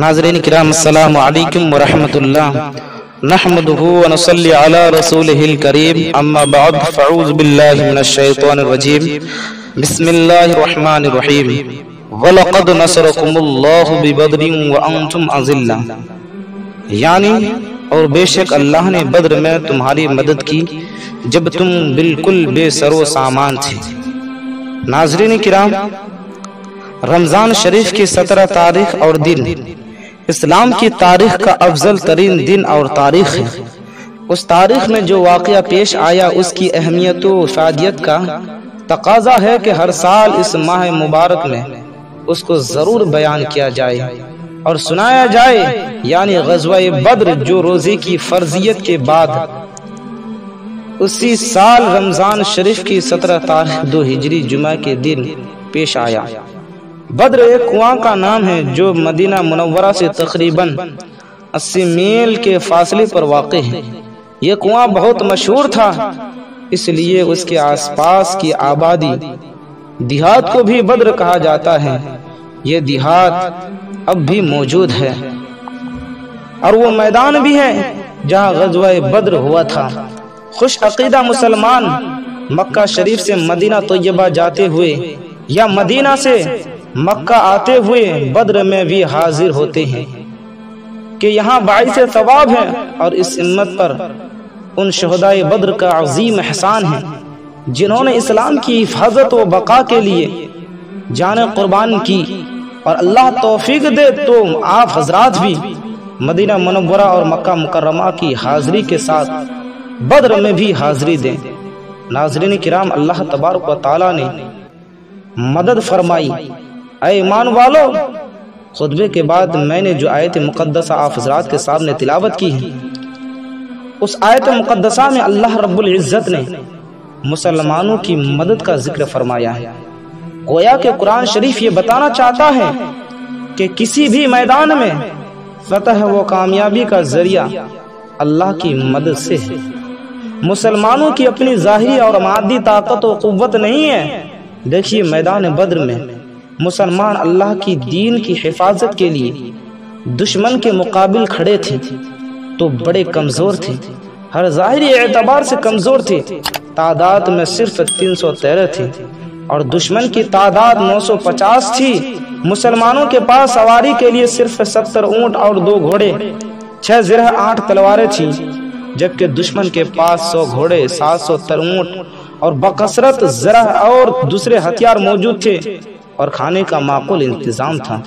ناظرین کرام السلام علیکم ورحمۃ اللہ نحمدہ ونصلی علی رسولہ الکریم اما بعد فاعوذ باللہ من الشیطان الرجیم بسم اللہ الرحمن الرحیم وَلَقَدْ نَصَرَكُمُ اللَّهُ بِبَدْرٍ وَأَنْتُمْ أَذِلَّةٌ، یعنی اور بے شک اللہ نے بدر میں تمہاری مدد کی جب تم بالکل بے سر و سامان تھے۔ ناظرین کرام، رمضان شریف کی 17 تاریخ اور دن اسلام کی تاریخ کا افضل ترین دن اور تاریخ ہے۔ اس تاریخ میں جو واقعہ پیش آیا اس کی اہمیت و افادیت کا تقاضا ہے کہ ہر سال اس ماہ مبارک میں اس کو ضرور بیان کیا جائے اور سنایا جائے، یعنی غزوہ بدر جو روزے کی فرضیت کے بعد اسی سال رمضان شریف کی 17 تاریخ 2 ہجری جمعہ کے دن پیش آیا۔ بدر ایک کنواں کا نام ہے جو مدینہ منورہ سے تقریباً 80 میل کے فاصلے پر واقع ہے۔ یہ کنواں بہت مشہور تھا، اس لیے اس کے آس پاس کی آبادی دیہات کو بھی بدر کہا جاتا ہے۔ یہ دیہات اب بھی موجود ہے اور وہ میدان بھی ہے جہاں غزوہ بدر ہوا تھا۔ خوش عقیدہ مسلمان مکہ شریف سے مدینہ طیبہ جاتے ہوئے یا مدینہ سے مکہ آتے ہوئے بدر میں بھی حاضر ہوتے ہیں کہ یہاں باعث ثواب ہے، اور اس امت پر ان شہدائے بدر کا عظیم احسان ہے جنہوں نے اسلام کی حفاظت و بقا کے لیے جانیں قربان کی، اور اللہ توفیق دے تو آپ حضرات بھی مدینہ منورہ اور مکہ مکرمہ کی حاضری کے ساتھ بدر میں بھی حاضری دیں۔ ناظرین کرام، اللہ تبارک و تعالی نے مدد فرمائی۔ اے ایمان والو، خطبے کے بعد میں نے جو آیت مقدسہ آپ حضرات کے سامنے تلاوت کی ہے، اس آیت مقدسہ میں اللہ رب العزت نے مسلمانوں کی مدد کا ذکر فرمایا ہے۔ گویا کہ قرآن شریف یہ بتانا چاہتا ہے کہ کسی بھی میدان میں فتح و کامیابی کا ذریعہ اللہ کی مدد سے ہے۔ مسلمانوں کی اپنی ظاہری اور مادی طاقت و قوت نہیں ہے۔ دیکھیے میدان بدر میں مسلمان اللہ کی دین کی حفاظت کے لیے دشمن کے مقابل کھڑے تھے تو بڑے کمزور تھے، ہر ظاہری اعتبار سے کمزور تھے۔ تعداد میں صرف 313 تھے اور دشمن کی تعداد 950 تھی۔ مسلمانوں کے پاس سواری کے لیے صرف 70 اونٹ اور 2 گھوڑے، 6 زرہ 8 تلواریں تھیں، جبکہ دشمن کے پاس 100 گھوڑے، 770 اونٹ اور بکثرت زرہ اور دوسرے ہتھیار موجود تھے، اور کھانے کا معقول انتظام تھا۔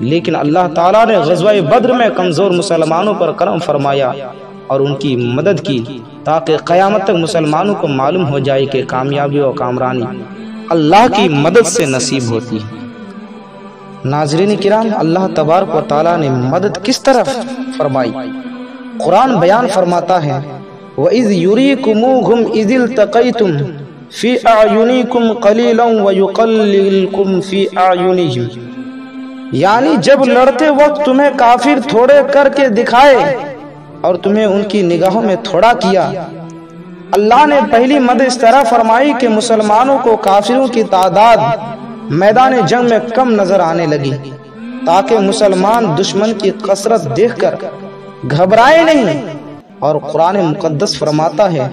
لیکن اللہ تعالیٰ نے غزوہ بدر میں کمزور مسلمانوں پر کرم فرمایا اور ان کی مدد کی تاکہ قیامت تک مسلمانوں کو معلوم ہو جائے کہ کامیابی و کامرانی اللہ کی مدد سے نصیب ہوتی ہے۔ ناظرین کرام، اللہ تبارک و تعالیٰ نے مدد کس طرح فرمائی؟ قرآن بیان فرماتا ہے وَإِذْ يُرِيكُمُوهُمْ إِذِ الْتَقَيْتُمْ فِي أَعْيُنِكُمْ قَلِيلًا وَيُقَلِّلْكُمْ فِي أَعْيُنِهِمْ، یعنی جب لڑتے وقت تمہیں کافر تھوڑے کر کے دکھائے اور تمہیں ان کی نگاہوں میں تھوڑا کیا۔ اللہ نے پہلی مدد اس طرح فرمائی کہ مسلمانوں کو کافروں کی تعداد میدان جنگ میں کم نظر آنے لگی تاکہ مسلمان دشمن کی کثرت دیکھ کر گھبرائے نہیں۔ اور قرآن مقدس فرماتا ہے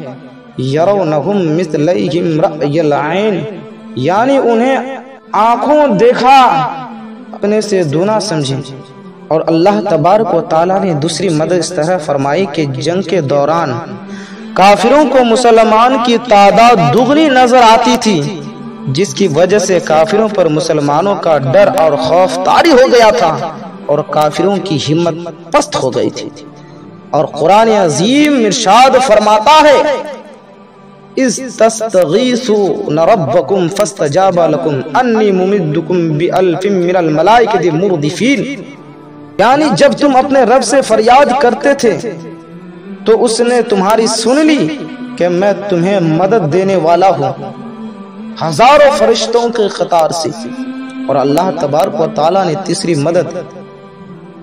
یرونہم مثلیہم رأی العین، یعنی انہیں آنکھوں دیکھا اپنے سے دونا سمجھیں۔ اور اللہ تبارک و تعالیٰ نے دوسری مدد اس طرح فرمائی کہ جنگ کے دوران کافروں کو مسلمان کی تعداد دگنی نظر آتی تھی، جس کی وجہ سے کافروں پر مسلمانوں کا ڈر اور خوف طاری ہو گیا تھا اور کافروں کی ہمت پست ہو گئی تھی۔ اور قرآن عظیم ارشاد فرماتا ہے اِذْ تَسْتَغِیثُونَ رَبَّکُمْ فَاسْتَجَابَ لَکُمْ أَنِّی مُمِدُّکُمْ بِأَلْفٍ مِّنَ الْمَلَائِکَةِ مُرْدِفِینَ، یعنی جب تم اپنے رب سے فریاد کرتے تھے تو اس نے تمہاری سن لی کہ میں تمہیں مدد دینے والا ہوں ہزاروں فرشتوں کے قطار سے۔ اور اللہ تبارک و تعالیٰ نے تیسری مدد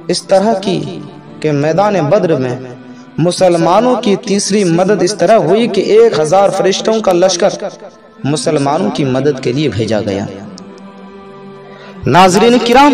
اس طرح کی کہ میدان بدر میں مسلمانوں کی تیسری مدد اس طرح ہوئی کہ 1000 فرشتوں کا لشکر مسلمانوں کی مدد کے لیے بھیجا گیا۔ ناظرین کرام،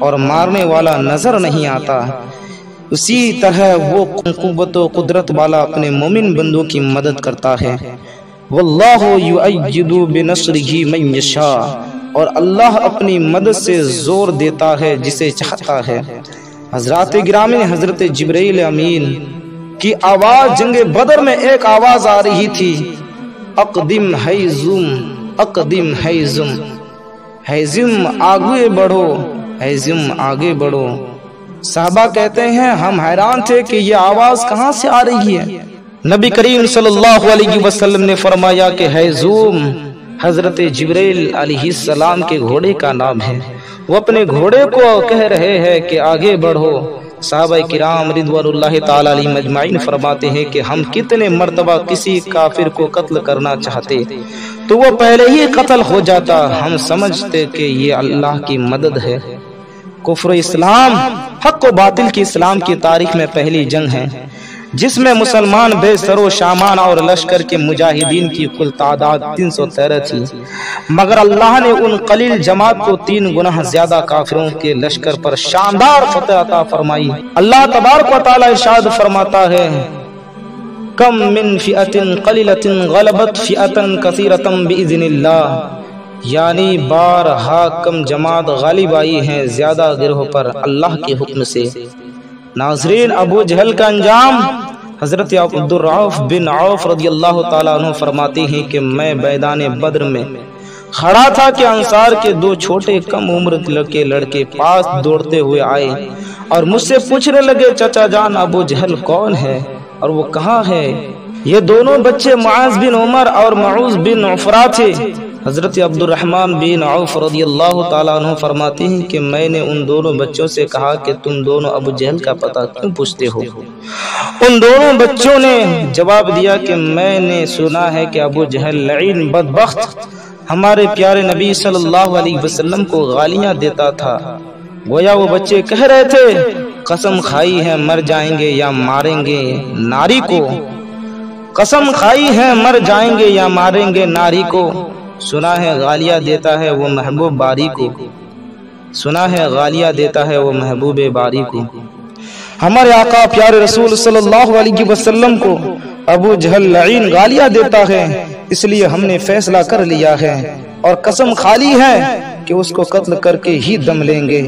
اور مارنے والا نظر نہیں آتا، اسی طرح وہ قوت و قدرت والا اپنے مومن بندوں کی مدد کرتا ہے۔ واللہ یؤید بنصرہ من یشاء، اور اللہ اپنی مدد سے زور دیتا ہے جسے چاہتا ہے۔ حضرات گرامی، حضرت جبرائیل امین کی آواز جنگ بدر میں ایک آواز آ رہی تھی، اقدم حیزم، اقدم حیزم، حیزم آگے بڑھو، حیزم آگے بڑھو۔ صحابہ کہتے ہیں ہم حیران تھے کہ یہ آواز کہاں سے آ رہی ہے۔ نبی کریم صلی اللہ علیہ وسلم نے فرمایا کہ حیزم حضرت جبرائیل علیہ السلام کے گھوڑے کا نام ہے، وہ اپنے گھوڑے کو کہہ رہے ہیں کہ آگے بڑھو۔ صحابہ کرام رضوان اللہ تعالی علیہم اجمعین فرماتے ہیں کہ ہم کتنے مرتبہ کسی کافر کو قتل کرنا چاہتے تو وہ پہلے ہی قتل ہو جاتا، ہم سمجھتے کہ یہ اللہ کی مدد ہے۔ کفر و اسلام، حق و باطل کی اسلام کی تاریخ میں پہلی جنگ ہے جس میں مسلمان بے سر و شامان اور لشکر کے مجاہدین کی کل تعداد 313 تھی، مگر اللہ نے ان قلیل جماعت کو 3 گنا زیادہ کافروں کے لشکر پر شاندار فتح عطا فرمائی۔ اللہ تبارک و تعالی ارشاد فرماتا ہے، کم من فئۃ قلیلۃ غلبت فئۃ کثیرۃ باذن اللہ، یعنی بارہا کم جماعت غالب آئی ہیں زیادہ گروہ پر اللہ کے حکم سے۔ ناظرین، ابو جہل کا انجام، حضرت عبد الرؤف بن عوف رضی اللہ تعالیٰ عنہ فرماتے ہیں کہ میں میدان بدر میں کھڑا تھا کہ انصار کے 2 چھوٹے کم عمر کے لڑکے پاس دوڑتے ہوئے آئے اور مجھ سے پوچھنے لگے، چچا جان ابو جہل کون ہے اور وہ کہاں ہے؟ یہ دونوں بچے معاذ بن عمر اور معوذ بن عفرہ تھے۔ حضرت عبد الرحمن بن عوف رضی اللہ تعالیٰ عنہ فرماتے ہیں کہ میں نے ان دونوں بچوں سے کہا کہ تم دونوں ابو جہل کا پتہ کیوں پوچھتے ہو؟ ان دونوں بچوں نے جواب دیا کہ میں نے سنا ہے کہ ابو جہل لعین بدبخت ہمارے پیارے نبی صلی اللہ علیہ وسلم کو گالیاں دیتا تھا۔ گویا وہ بچے کہہ رہے تھے، قسم کھائی ہے مر جائیں گے یا ماریں گے ناری کو، قسم کھائی ہے مر جائیں گے یا ماریں گے ناری کو، سنا ہے غالیہ دیتا ہے وہ محبوب باری کو، سنا ہے غالیہ دیتا ہے وہ محبوب باری کو۔ ہمارے آقا پیارے رسول صلی اللہ علیہ وسلم کو ابو جہل لعین غالیہ دیتا ہے، اس لیے ہم نے فیصلہ کر لیا ہے اور قسم کھا لی ہے کہ اس کو قتل کر کے ہی دم لیں گے،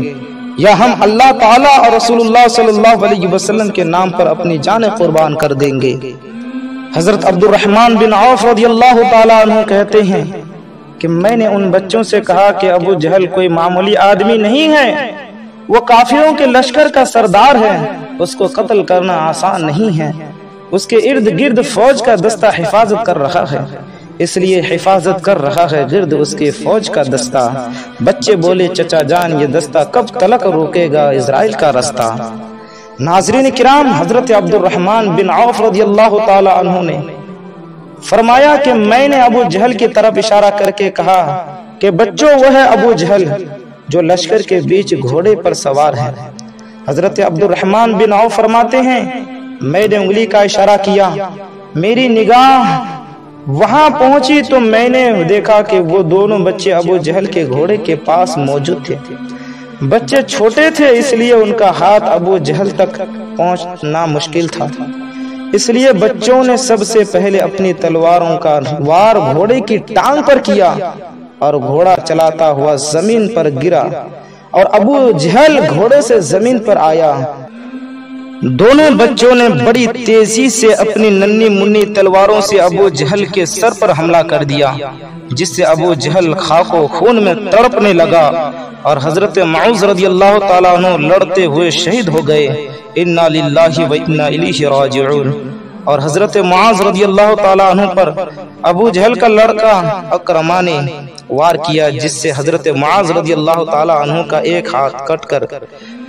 یا ہم اللہ تعالیٰ اور رسول اللہ صلی اللہ علیہ وسلم کے نام پر اپنی جانیں قربان کر دیں گے۔ حضرت عبد الرحمن بن عوف رضی اللہ تعالیٰ عنہ کہتے ہیں کہ میں نے ان بچوں سے کہا کہ ابو جہل کوئی معمولی آدمی نہیں ہے، وہ کافروں کے لشکر کا سردار ہے، اس کو قتل کرنا آسان نہیں ہے، اس کے ارد گرد فوج کا دستہ حفاظت کر رہا ہے، اس لیے حفاظت کر رہا ہے گرد اس کے فوج کا دستہ۔ بچے بولے، چچا جان یہ دستہ کب تلک روکے گا اسرائیل کا رستہ؟ ناظرین کرام، حضرت عبد الرحمن بن عوف رضی اللہ تعالی عنہ نے فرمایا کہ میں نے ابو جہل کی طرف اشارہ کر کے کہا کہ بچوں وہ ہے ابو جہل جو لشکر کے بیچ گھوڑے پر سوار ہے۔ حضرت عبد الرحمن بن عوف فرماتے ہیں میں نے انگلی کا اشارہ کیا، میری نگاہ وہاں پہنچی تو میں نے دیکھا کہ وہ دونوں بچے ابو جہل کے گھوڑے کے پاس موجود تھے۔ بچے چھوٹے تھے اس لیے ان کا ہاتھ ابو جہل تک پہنچنا مشکل تھا، اس لیے بچوں نے سب سے پہلے اپنی تلواروں کا وار گھوڑے کی ٹانگ پر کیا اور گھوڑا چلاتا ہوا زمین پر گرا اور ابو جہل گھوڑے سے زمین پر آیا۔ دونوں بچوں نے بڑی تیزی سے اپنی ننھی منی تلواروں سے ابو جہل کے سر پر حملہ کر دیا، جس سے ابو جہل خاک و خون میں تڑپنے لگا اور حضرت معوذ رضی اللہ تعالیٰ عنہ لڑتے ہوئے شہید ہو گئے۔ انا للہ و انا الیہ راجعون۔ اور حضرت معاذ رضی اللہ تعالیٰ عنہ پر ابو جہل کا لڑکا اکرمہ نے وار کیا، جس سے حضرت معاذ رضی اللہ تعالیٰ عنہ کا ایک ہاتھ کٹ کر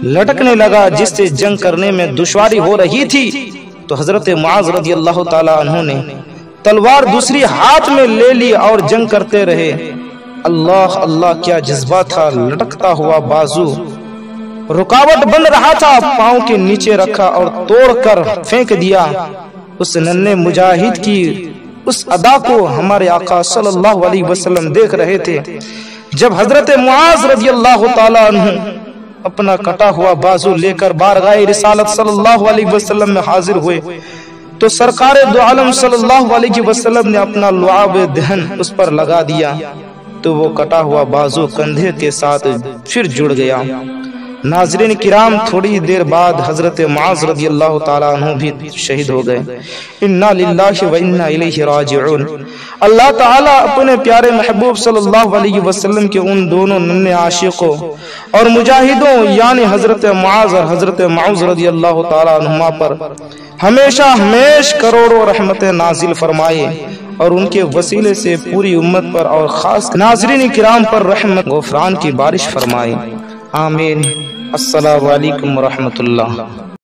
لٹکنے لگا، جس سے جنگ کرنے میں دشواری ہو رہی تھی۔ تو حضرت معاذ رضی اللہ تعالیٰ عنہ نے تلوار دوسری ہاتھ میں لے لی اور جنگ کرتے رہے۔ اللہ اللہ کیا جذبہ تھا! لٹکتا ہوا بازو رکاوٹ بن رہا تھا، پاؤں کے نیچے رکھا اور توڑ کر پھینک دیا۔ اس ننھے مجاہد کی اس ادا کو ہمارے آقا صلی اللہ علیہ وسلم دیکھ رہے تھے۔ جب حضرت معاذ رضی اللہ تعالیٰ عنہ اپنا کٹا ہوا بازو لے کر بارگاہ رسالت صلی اللہ علیہ وسلم میں حاضر ہوئے تو سرکار دو عالم صلی اللہ علیہ وسلم نے اپنا لعاب دہن اس پر لگا دیا تو وہ کٹا ہوا بازو کندھے کے ساتھ پھر جڑ گیا۔ ناظرین کرام، تھوڑی دیر بعد حضرت معاذ رضی اللہ تعالیٰ عنہ بھی شہید ہو گئے۔ انا للہ و انا الیہ راجعون۔ اللہ تعالیٰ اپنے پیارے محبوب صلی اللہ علیہ وسلم کے ان دونوں ننھے عاشقوں اور مجاہدوں یعنی حضرت معاذ اور حضرت معاذ رضی اللہ تعالیٰ عنہما پر ہمیشہ ہمیش کروڑوں رحمت نازل فرمائے اور ان کے وسیلے سے پوری امت پر اور خاص ناظرین کرام پر رحمت غفران کی بارش فرمائے۔ آمین۔ السلام علیکم ورحمۃ اللہ۔